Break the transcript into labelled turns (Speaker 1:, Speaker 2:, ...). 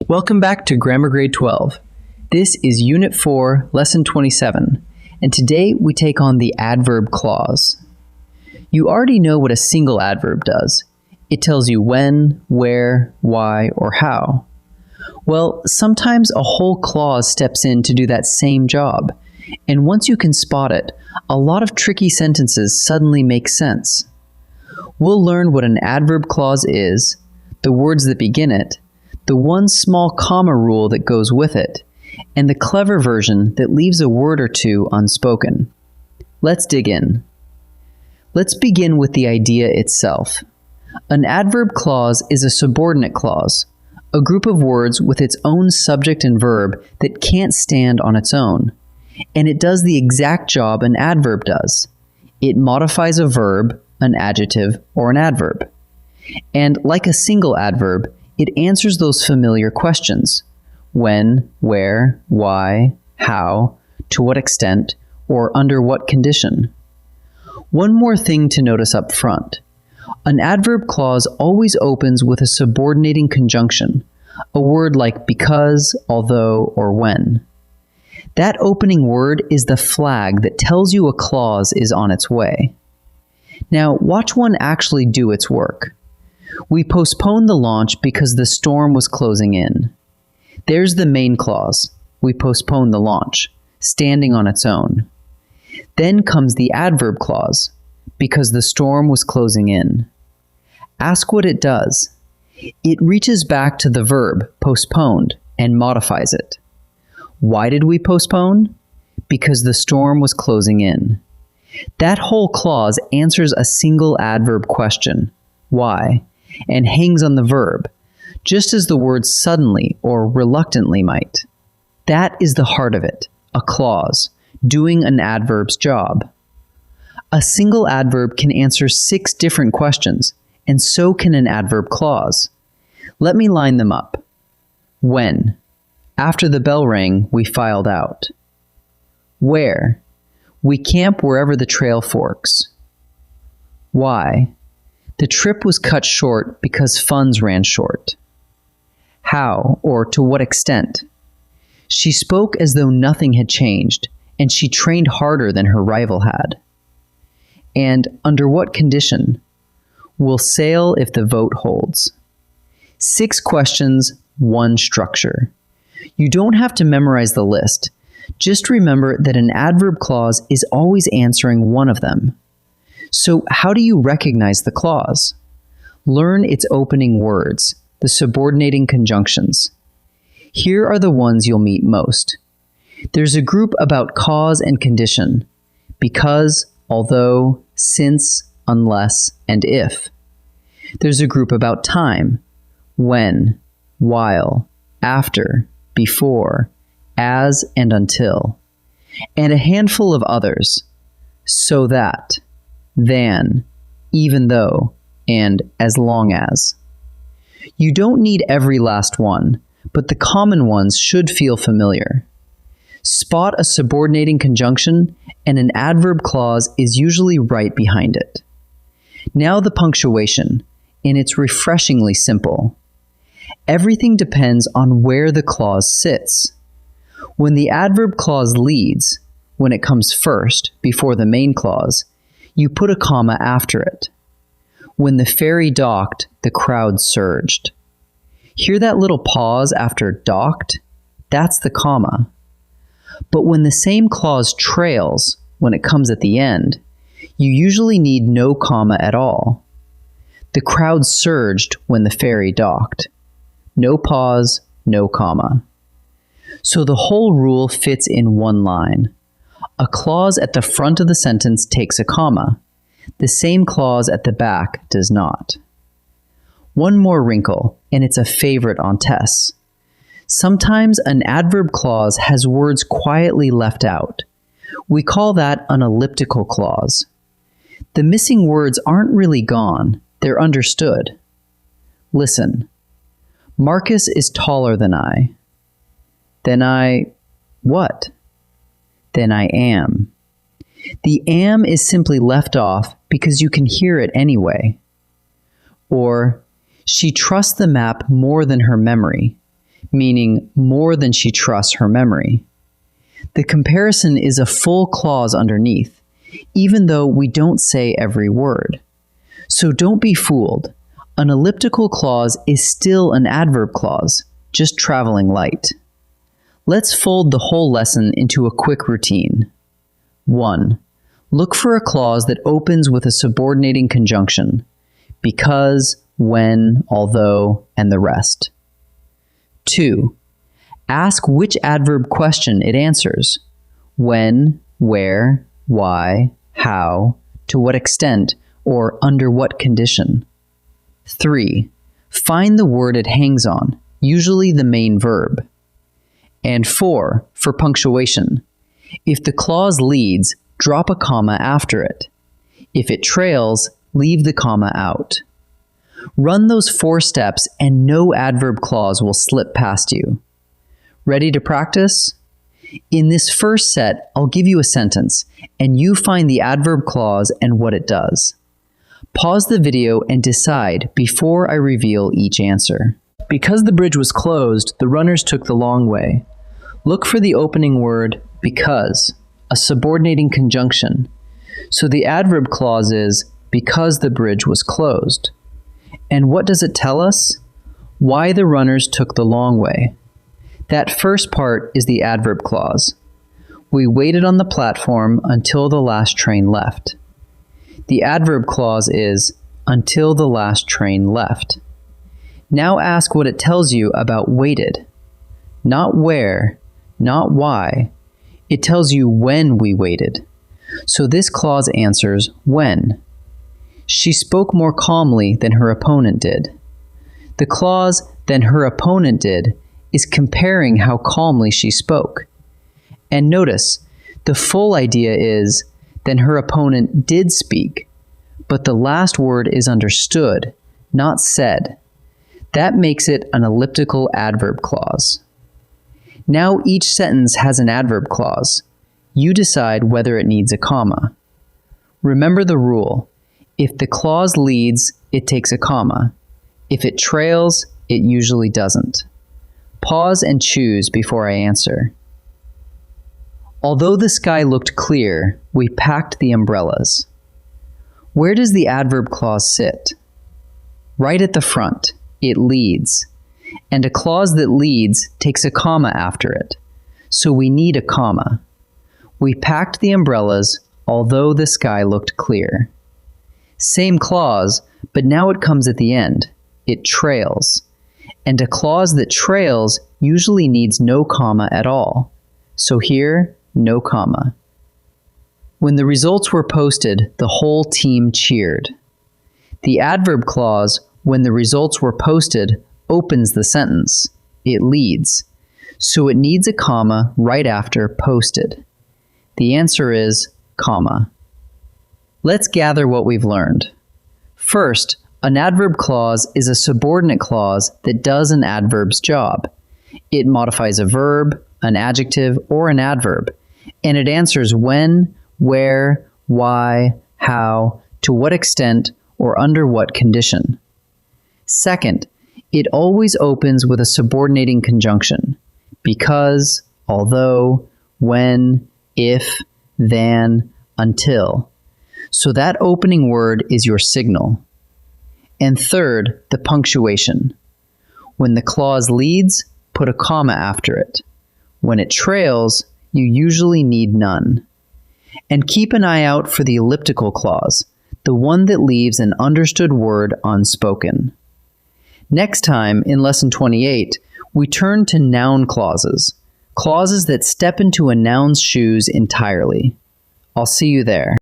Speaker 1: Welcome back to Grammar Grade 12. This is Unit 4, Lesson 27, and today we take on the adverb clause. You already know what a single adverb does. It tells you when, where, why, or how. Well, sometimes a whole clause steps in to do that same job, and once you can spot it, a lot of tricky sentences suddenly make sense. We'll learn what an adverb clause is, the words that begin it, the one small comma rule that goes with it, and the clever version that leaves a word or two unspoken. Let's dig in. Let's begin with the idea itself. An adverb clause is a subordinate clause, a group of words with its own subject and verb that can't stand on its own, and it does the exact job an adverb does. It modifies a verb, an adjective, or an adverb. And like a single adverb, it answers those familiar questions: when, where, why, how, to what extent, or under what condition. One more thing to notice up front. An adverb clause always opens with a subordinating conjunction, a word like because, although, or when. That opening word is the flag that tells you a clause is on its way. Now, watch one actually do its work. We postponed the launch because the storm was closing in. There's the main clause. We postponed the launch, standing on its own. Then comes the adverb clause, because the storm was closing in. Ask what it does. It reaches back to the verb, postponed, and modifies it. Why did we postpone? Because the storm was closing in. That whole clause answers a single adverb question, why, and hangs on the verb, just as the word suddenly or reluctantly might. That is the heart of it, a clause, doing an adverb's job. A single adverb can answer 6 different questions, and so can an adverb clause. Let me line them up. When? After the bell rang, we filed out. Where? We camp wherever the trail forks. Why? The trip was cut short because funds ran short. How, or to what extent? She spoke as though nothing had changed, and she trained harder than her rival had. And under what condition? We'll sail if the vote holds. 6 questions, 1 structure. You don't have to memorize the list. Just remember that an adverb clause is always answering one of them. So how do you recognize the clause? Learn its opening words, the subordinating conjunctions. Here are the ones you'll meet most. There's a group about cause and condition: because, although, since, unless, and if. There's a group about time: when, while, after, before, as, and until. And a handful of others: so that, than, even though, and as long as. You don't need every last one, but the common ones should feel familiar. Spot a subordinating conjunction, and an adverb clause is usually right behind it. Now the punctuation, and it's refreshingly simple. Everything depends on where the clause sits. When the adverb clause leads, when it comes first, before the main clause, you put a comma after it. When the ferry docked, the crowd surged. Hear that little pause after docked? That's the comma. But when the same clause trails, when it comes at the end, you usually need no comma at all. The crowd surged when the ferry docked. No pause, no comma. So the whole rule fits in one line. A clause at the front of the sentence takes a comma. The same clause at the back does not. One more wrinkle, and it's a favorite on tests. Sometimes an adverb clause has words quietly left out. We call that an elliptical clause. The missing words aren't really gone, they're understood. Listen. Marcus is taller than I. Then I... what? Then I am. The am is simply left off because you can hear it anyway. Or, she trusts the map more than her memory, meaning more than she trusts her memory. The comparison is a full clause underneath, even though we don't say every word. So don't be fooled. An elliptical clause is still an adverb clause, just traveling light. Let's fold the whole lesson into a quick routine. 1. Look for a clause that opens with a subordinating conjunction: because, when, although, and the rest. 2. Ask which adverb question it answers: when, where, why, how, to what extent, or under what condition. 3. Find the word it hangs on, usually the main verb. And 4, for punctuation. If the clause leads, drop a comma after it. If it trails, leave the comma out. Run those 4 steps and no adverb clause will slip past you. Ready to practice? In this first set, I'll give you a sentence, and you find the adverb clause and what it does. Pause the video and decide before I reveal each answer. Because the bridge was closed, the runners took the long way. Look for the opening word because, a subordinating conjunction. So the adverb clause is because the bridge was closed. And what does it tell us? Why the runners took the long way. That first part is the adverb clause. We waited on the platform until the last train left. The adverb clause is until the last train left. Now ask what it tells you about waited. Not where, not why. It tells you when we waited. So this clause answers when. She spoke more calmly than her opponent did. The clause than her opponent did is comparing how calmly she spoke. And notice, the full idea is then her opponent did speak, but the last word is understood, not said. That makes it an elliptical adverb clause. Now each sentence has an adverb clause. You decide whether it needs a comma. Remember the rule. If the clause leads, it takes a comma. If it trails, it usually doesn't. Pause and choose before I answer. Although the sky looked clear, we packed the umbrellas. Where does the adverb clause sit? Right at the front. It leads. And a clause that leads takes a comma after it. So we need a comma. We packed the umbrellas, although the sky looked clear. Same clause, but now it comes at the end. It trails. And a clause that trails usually needs no comma at all. So here, no comma. When the results were posted, the whole team cheered. The adverb clause, when the results were posted, opens the sentence. It leads. So it needs a comma right after posted. The answer is comma. Let's gather what we've learned. First, an adverb clause is a subordinate clause that does an adverb's job. It modifies a verb, an adjective, or an adverb, and it answers when, where, why, how, to what extent, or under what condition. Second, it always opens with a subordinating conjunction: because, although, when, if, than, until. So that opening word is your signal. And third, the punctuation. When the clause leads, put a comma after it. When it trails, you usually need none. And keep an eye out for the elliptical clause, the one that leaves an understood word unspoken. Next time, in Lesson 28, we turn to noun clauses, clauses that step into a noun's shoes entirely. I'll see you there.